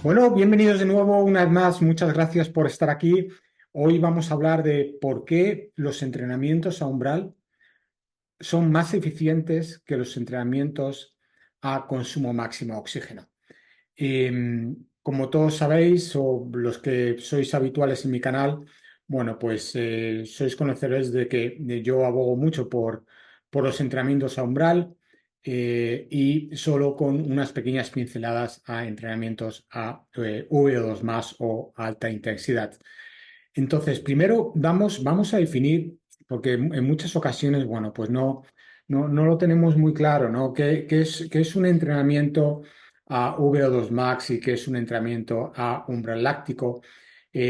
Bueno, bienvenidos de nuevo una vez más. Muchas gracias por estar aquí. Hoy vamos a hablar de por qué los entrenamientos a umbral son más eficientes que los entrenamientos a consumo máximo de oxígeno. Como todos sabéis, o los que sois habituales en mi canal, bueno, pues sois conocedores de que yo abogo mucho por los entrenamientos a umbral y solo con unas pequeñas pinceladas a entrenamientos a VO2 más o alta intensidad. Entonces, primero vamos a definir, porque en muchas ocasiones, bueno, pues no lo tenemos muy claro, ¿no? ¿Qué es un entrenamiento a VO2 max y qué es un entrenamiento a umbral láctico?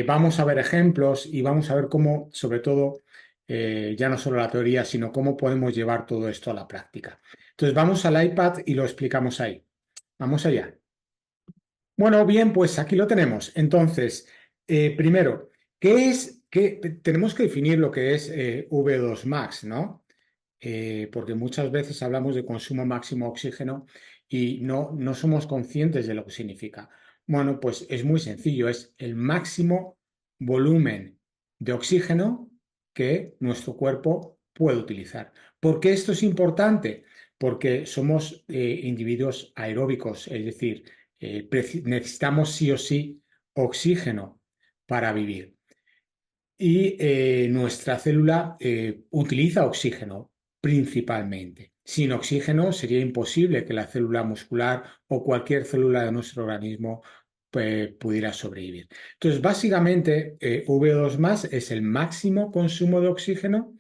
Vamos a ver ejemplos y vamos a ver cómo, sobre todo, ya no solo la teoría, sino cómo podemos llevar todo esto a la práctica. Entonces, vamos al iPad y lo explicamos ahí. Vamos allá. Bueno, bien, pues aquí lo tenemos. Entonces, primero, tenemos que definir lo que es V2 max, ¿no? Porque muchas veces hablamos de consumo máximo de oxígeno y no somos conscientes de lo que significa. Bueno, pues es muy sencillo, es el máximo volumen de oxígeno que nuestro cuerpo puede utilizar. ¿Por qué esto es importante? Porque somos individuos aeróbicos, es decir, necesitamos sí o sí oxígeno para vivir. Y nuestra célula utiliza oxígeno principalmente. Sin oxígeno sería imposible que la célula muscular o cualquier célula de nuestro organismo pudiera sobrevivir. Entonces, básicamente, V2 más es el máximo consumo de oxígeno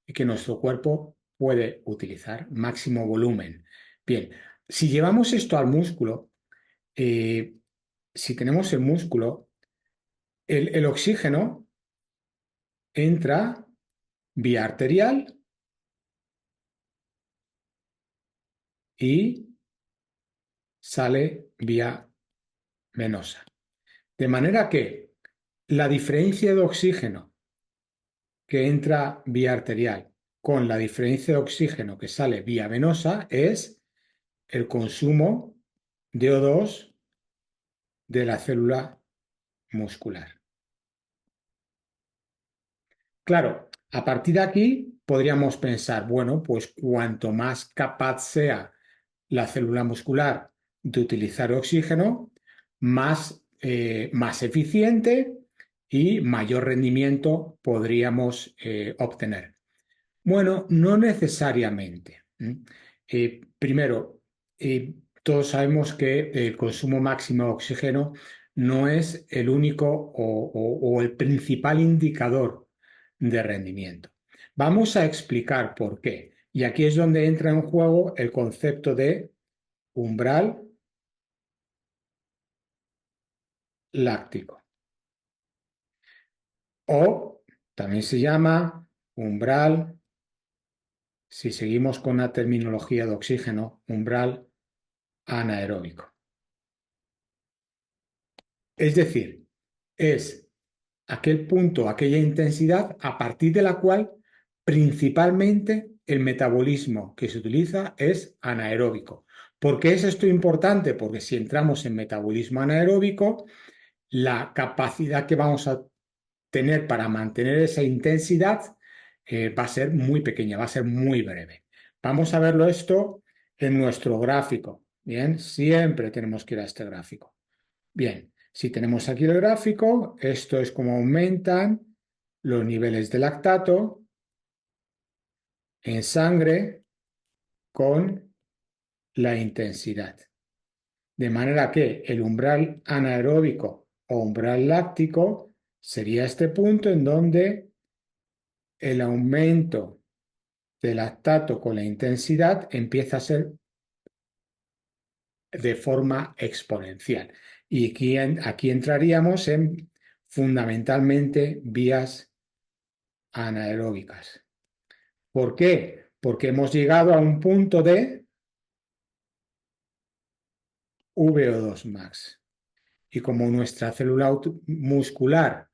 que nuestro cuerpo puede utilizar, máximo volumen. Bien, si llevamos esto al músculo, eh, si tenemos el músculo, el oxígeno entra vía arterial y sale vía venosa. De manera que la diferencia de oxígeno que entra vía arterial con la diferencia de oxígeno que sale vía venosa es el consumo de O2 de la célula muscular. Claro, a partir de aquí podríamos pensar, bueno, pues cuanto más capaz sea la célula muscular de utilizar oxígeno, más eficiente y mayor rendimiento podríamos obtener. Bueno, no necesariamente. Primero, todos sabemos que el consumo máximo de oxígeno no es el único o el principal indicador de rendimiento. Vamos a explicar por qué. Y aquí es donde entra en juego el concepto de umbral láctico o también se llama umbral, si seguimos con la terminología de oxígeno, umbral anaeróbico. Es decir, es aquel punto, aquella intensidad a partir de la cual principalmente el metabolismo que se utiliza es anaeróbico. ¿Por qué es esto importante? Porque si entramos en metabolismo anaeróbico, la capacidad que vamos a tener para mantener esa intensidad va a ser muy pequeña, va a ser muy breve. Vamos a verlo esto en nuestro gráfico. Bien, siempre tenemos que ir a este gráfico. Bien, si tenemos aquí el gráfico, esto es como aumentan los niveles de lactato en sangre con la intensidad. De manera que el umbral anaeróbico o umbral láctico sería este punto en donde el aumento de lactato con la intensidad empieza a ser de forma exponencial. Y aquí entraríamos en fundamentalmente vías anaeróbicas. ¿Por qué? Porque hemos llegado a un punto de VO2 max. Y como nuestra célula muscular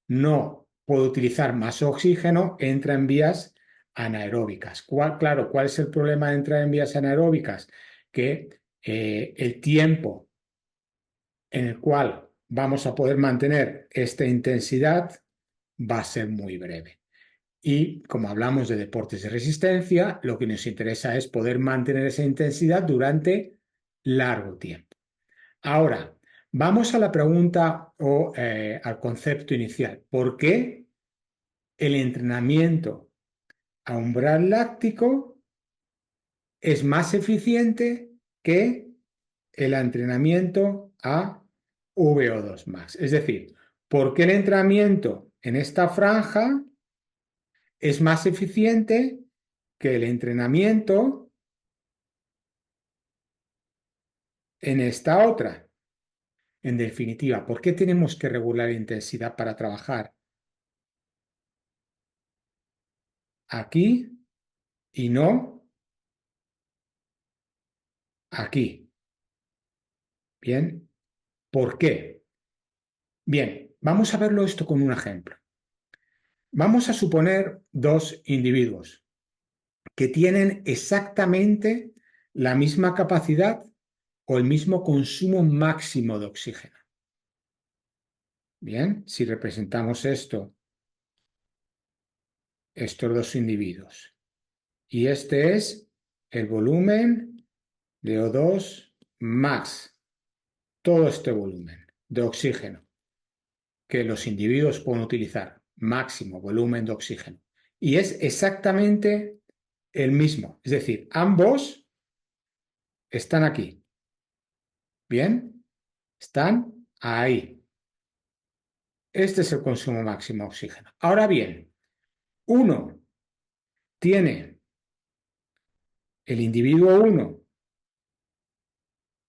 no puede utilizar más oxígeno, entra en vías anaeróbicas. Claro, ¿cuál es el problema de entrar en vías anaeróbicas? Que el tiempo en el cual vamos a poder mantener esta intensidad va a ser muy breve. Y como hablamos de deportes de resistencia, lo que nos interesa es poder mantener esa intensidad durante largo tiempo. Ahora, vamos a la pregunta o al concepto inicial. ¿Por qué el entrenamiento a umbral láctico es más eficiente que el entrenamiento a VO2 max? Es decir, ¿por qué el entrenamiento en esta franja es más eficiente que el entrenamiento en esta otra? En definitiva, ¿por qué tenemos que regular la intensidad para trabajar aquí y no aquí? Bien, ¿por qué? Bien, vamos a verlo esto con un ejemplo. Vamos a suponer dos individuos que tienen exactamente la misma capacidad o el mismo consumo máximo de oxígeno. Bien, si representamos estos dos individuos, y este es el volumen de O2 más todo este volumen de oxígeno que los individuos pueden utilizar, máximo volumen de oxígeno, y es exactamente el mismo, es decir, ambos están aquí, bien, están ahí. Este es el consumo máximo de oxígeno. Ahora bien, uno tiene, el individuo uno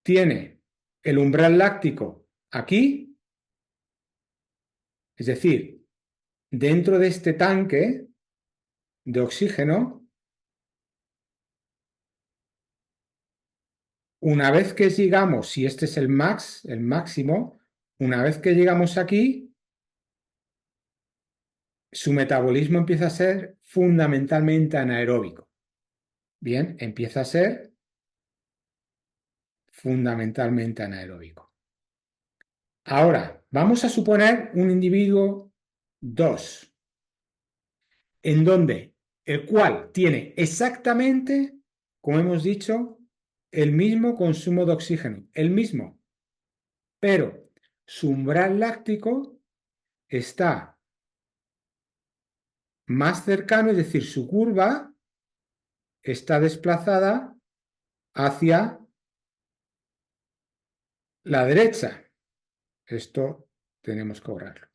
tiene el umbral láctico aquí, es decir, dentro de este tanque de oxígeno. Una vez que llegamos, si este es el máximo, una vez que llegamos aquí, su metabolismo empieza a ser fundamentalmente anaeróbico. Bien, empieza a ser fundamentalmente anaeróbico. Ahora, vamos a suponer un individuo 2, en donde el cual tiene exactamente, como hemos dicho, el mismo consumo de oxígeno, el mismo, pero su umbral láctico está más cercano, es decir, su curva está desplazada hacia la derecha. Esto tenemos que borrarlo.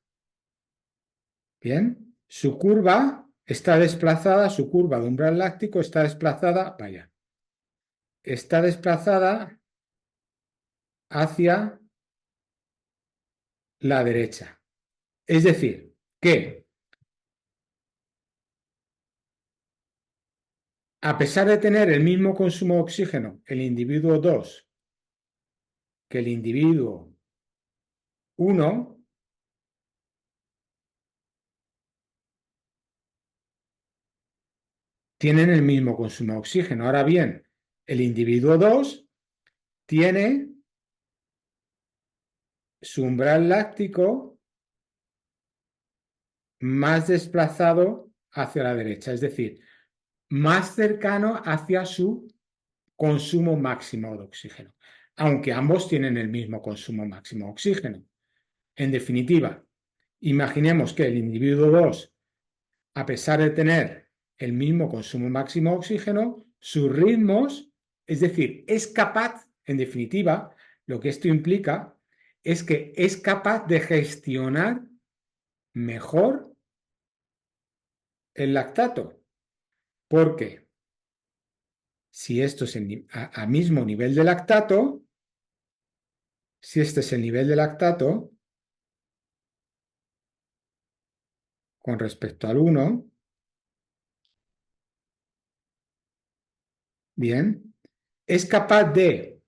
Bien, su curva está desplazada, su curva de umbral láctico está desplazada, vaya, está desplazada hacia la derecha. Es decir, que a pesar de tener el mismo consumo de oxígeno el individuo 2 que el individuo 1, tienen el mismo consumo de oxígeno. Ahora bien, el individuo 2 tiene su umbral láctico más desplazado hacia la derecha, es decir, más cercano hacia su consumo máximo de oxígeno, aunque ambos tienen el mismo consumo máximo de oxígeno. En definitiva, imaginemos que el individuo 2, a pesar de tener el mismo consumo máximo de oxígeno, sus ritmos, es decir, es capaz, en definitiva, lo que esto implica es que es capaz de gestionar mejor el lactato, porque si esto es a mismo nivel de lactato, si este es el nivel de lactato con respecto al 1, bien, es capaz de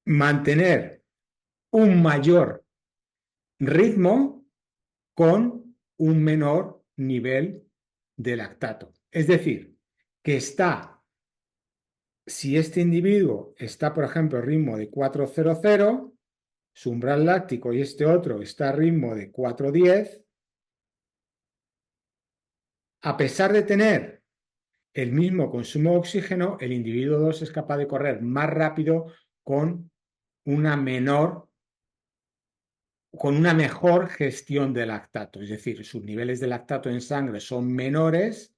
mantener un mayor ritmo con un menor nivel de lactato. Es decir, que está Si este individuo está, por ejemplo, a ritmo de 400, su umbral láctico, y este otro está a ritmo de 410, a pesar de tener el mismo consumo de oxígeno, el individuo 2 es capaz de correr más rápido con una menor, con una mejor gestión de lactato, es decir, sus niveles de lactato en sangre son menores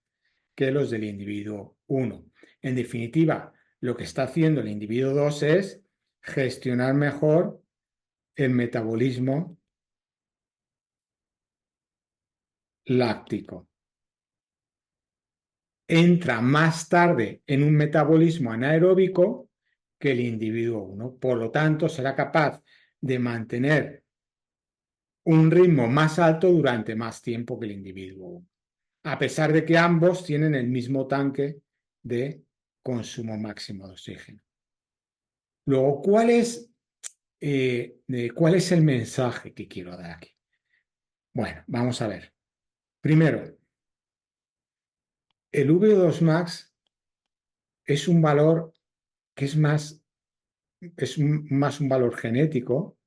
que los del individuo 1. En definitiva, lo que está haciendo el individuo 2 es gestionar mejor el metabolismo láctico. Entra más tarde en un metabolismo anaeróbico que el individuo 1. Por lo tanto, será capaz de mantener un ritmo más alto durante más tiempo que el individuo 1, a pesar de que ambos tienen el mismo tanque de consumo máximo de oxígeno. Luego, ¿cuál es el mensaje que quiero dar aquí? Bueno, vamos a ver. Primero, el V2 max es un valor que es más un valor genético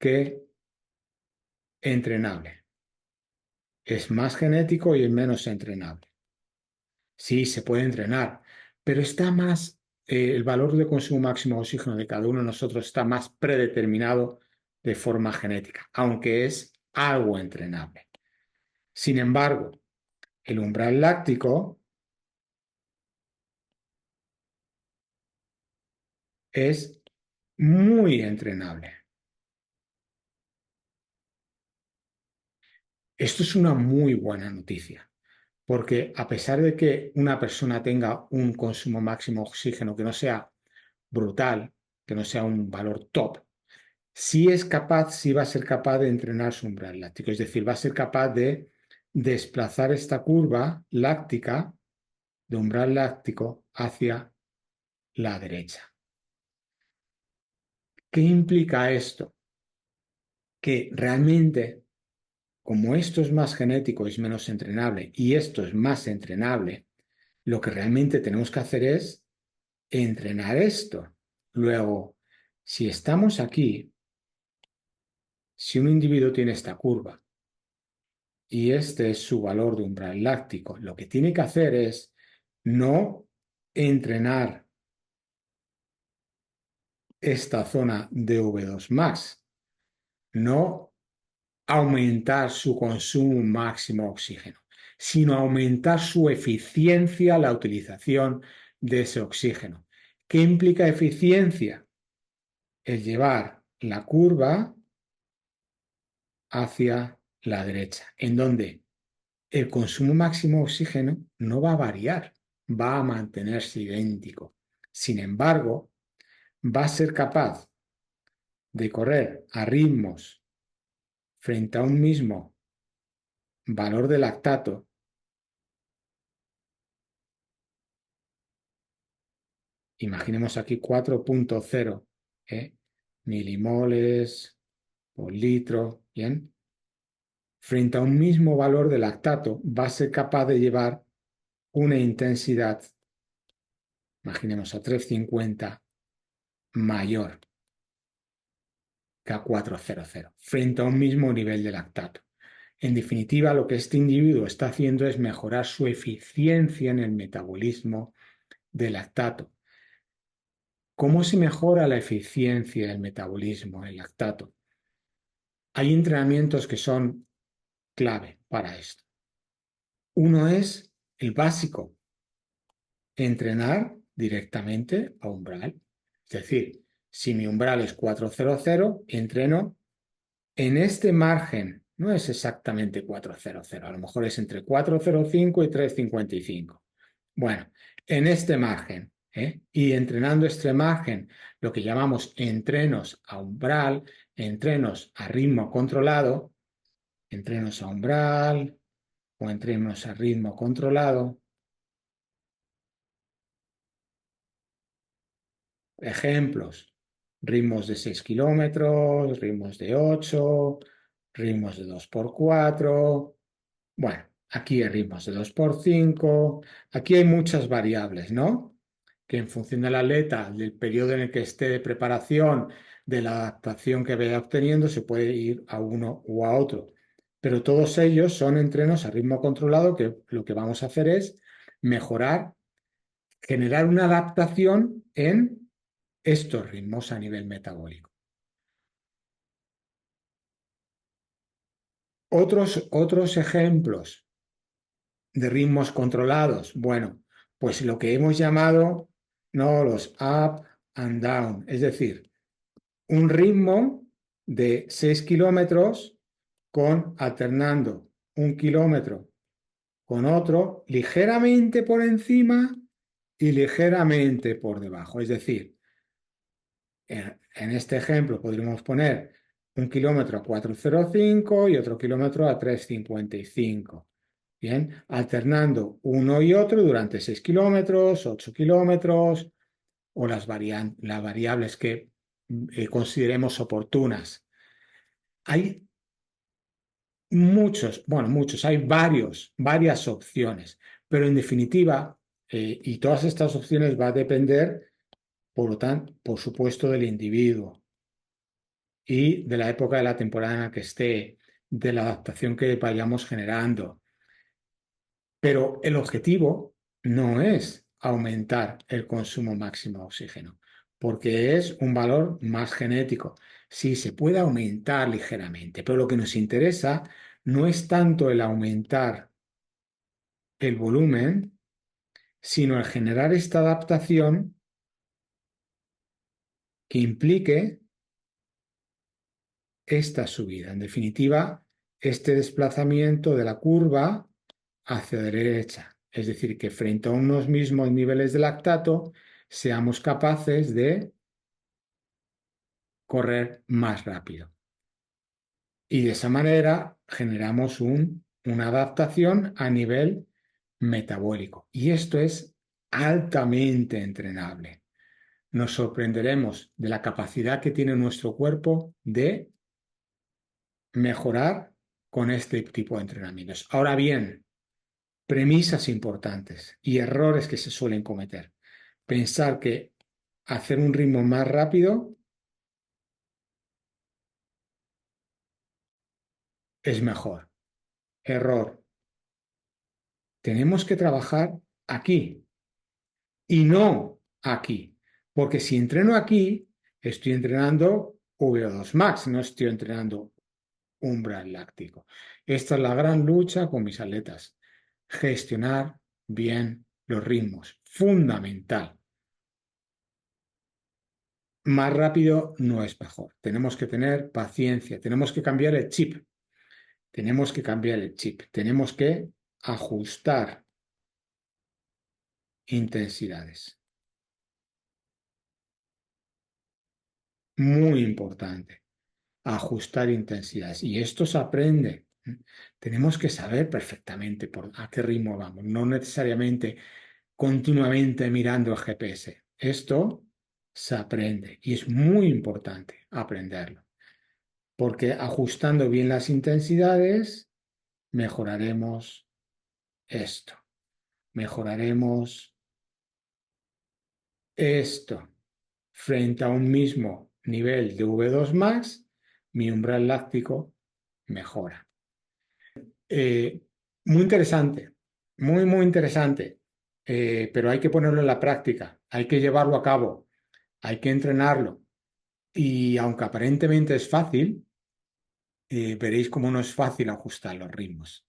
que entrenable. Es más genético y es menos entrenable. Sí, se puede entrenar, pero está más, el valor de consumo máximo de oxígeno de cada uno de nosotros está más predeterminado de forma genética, aunque es algo entrenable. Sin embargo, el umbral láctico es muy entrenable. Esto es una muy buena noticia, porque a pesar de que una persona tenga un consumo máximo de oxígeno que no sea brutal, que no sea un valor top, sí va a ser capaz de entrenar su umbral láctico, es decir, va a ser capaz de desplazar esta curva láctica de umbral láctico hacia la derecha. ¿Qué implica esto? Que realmente, como esto es más genético, es menos entrenable, y esto es más entrenable, lo que realmente tenemos que hacer es entrenar esto. Luego, si estamos aquí, si un individuo tiene esta curva y este es su valor de umbral láctico, lo que tiene que hacer es no entrenar esta zona de V2 max, no aumentar su consumo máximo de oxígeno, sino aumentar su eficiencia a la utilización de ese oxígeno. ¿Qué implica eficiencia? El llevar la curva hacia la derecha, en donde el consumo máximo de oxígeno no va a variar, va a mantenerse idéntico. Sin embargo, va a ser capaz de correr a ritmos frente a un mismo valor de lactato. Imaginemos aquí 4.0 milimoles por litro, ¿bien? Frente a un mismo valor de lactato, va a ser capaz de llevar una intensidad, imaginemos a 350, mayor que a 400, frente a un mismo nivel de lactato. En definitiva, lo que este individuo está haciendo es mejorar su eficiencia en el metabolismo del lactato. ¿Cómo se mejora la eficiencia del metabolismo del lactato? Hay entrenamientos que son clave para esto. Uno es el básico, entrenar directamente a umbral. Es decir, si mi umbral es 400, entreno en este margen. No es exactamente 400, a lo mejor es entre 405 y 355. Bueno, en este margen, y entrenando este margen, lo que llamamos entrenos a umbral, entrenos a ritmo controlado, entrenos a umbral o entrenos a ritmo controlado. Ejemplos, ritmos de 6 kilómetros, ritmos de 8, ritmos de 2 por 4. Bueno, Aquí hay ritmos de 2 por 5. Aquí hay muchas variables, ¿no? Que en función del atleta, del periodo en el que esté de preparación, de la adaptación que vaya obteniendo, se puede ir a uno u a otro. Pero todos ellos son entrenos a ritmo controlado que lo que vamos a hacer es mejorar, generar una adaptación en estos ritmos a nivel metabólico. Otros ejemplos de ritmos controlados. Bueno, pues lo que hemos llamado, no, los up and down, es decir, un ritmo de 6 kilómetros con alternando 1 kilómetro con otro ligeramente por encima y ligeramente por debajo. Es decir, en este ejemplo podríamos poner 1 kilómetro a 4,05 y otro kilómetro a 3,55. Bien, alternando uno y otro durante 6 kilómetros, 8 kilómetros o las variables que consideremos oportunas. Hay hay varias opciones, pero en definitiva, y todas estas opciones va a depender, por lo tanto, por supuesto, del individuo y de la época de la temporada en la que esté, de la adaptación que vayamos generando. Pero el objetivo no es aumentar el consumo máximo de oxígeno, porque es un valor más genético. Sí, se puede aumentar ligeramente, pero lo que nos interesa no es tanto el aumentar el volumen, sino el generar esta adaptación que implique esta subida. En definitiva, este desplazamiento de la curva hacia la derecha. Es decir, que frente a unos mismos niveles de lactato seamos capaces de correr más rápido. Y de esa manera generamos una adaptación a nivel metabólico. Y esto es altamente entrenable. Nos sorprenderemos de la capacidad que tiene nuestro cuerpo de mejorar con este tipo de entrenamientos. Ahora bien, premisas importantes y errores que se suelen cometer. Pensar que hacer un ritmo más rápido es mejor. Error. Tenemos que trabajar aquí y no aquí. Porque si entreno aquí, estoy entrenando VO2 max, no estoy entrenando umbral láctico. Esta es la gran lucha con mis atletas. Gestionar bien los ritmos. Fundamental. Más rápido no es mejor. Tenemos que tener paciencia. Tenemos que cambiar el chip. Tenemos que cambiar el chip. Tenemos que ajustar intensidades. Muy importante. Ajustar intensidades. Y esto se aprende. Tenemos que saber perfectamente a qué ritmo vamos. No necesariamente continuamente mirando el GPS. Esto se aprende y es muy importante aprenderlo, porque ajustando bien las intensidades mejoraremos esto, mejoraremos esto. Frente a un mismo nivel de V2 max, mi umbral láctico mejora. Eh, Muy interesante, muy interesante, pero hay que ponerlo en la práctica, hay que llevarlo a cabo, hay que entrenarlo. Y aunque aparentemente es fácil, veréis cómo no es fácil ajustar los ritmos.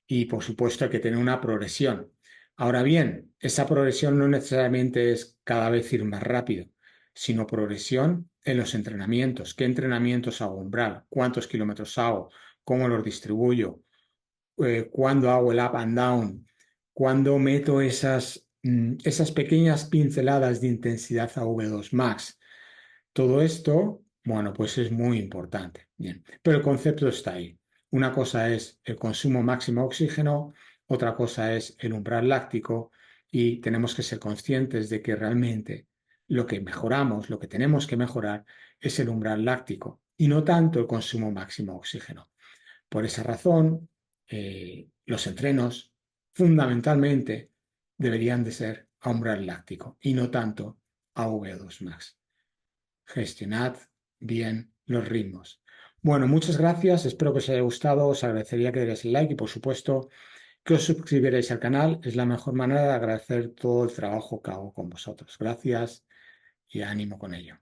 Y por supuesto hay que tener una progresión. Ahora bien, esa progresión no necesariamente es cada vez ir más rápido, sino progresión en los entrenamientos. ¿Qué entrenamientos hago umbral? ¿Cuántos kilómetros hago? ¿Cómo los distribuyo? ¿Cuándo hago el up and down? ¿Cuándo meto esas pequeñas pinceladas de intensidad a V2 max? Todo esto, bueno, pues es muy importante. Bien, pero el concepto está ahí. Una cosa es el consumo máximo de oxígeno, otra cosa es el umbral láctico y tenemos que ser conscientes de que realmente lo que mejoramos, lo que tenemos que mejorar es el umbral láctico y no tanto el consumo máximo de oxígeno. Por esa razón, los entrenos fundamentalmente deberían de ser a umbral láctico y no tanto a V2 max. Gestionad bien los ritmos. Bueno, muchas gracias, espero que os haya gustado, os agradecería que deis el like y por supuesto que os suscribierais al canal, es la mejor manera de agradecer todo el trabajo que hago con vosotros. Gracias y ánimo con ello.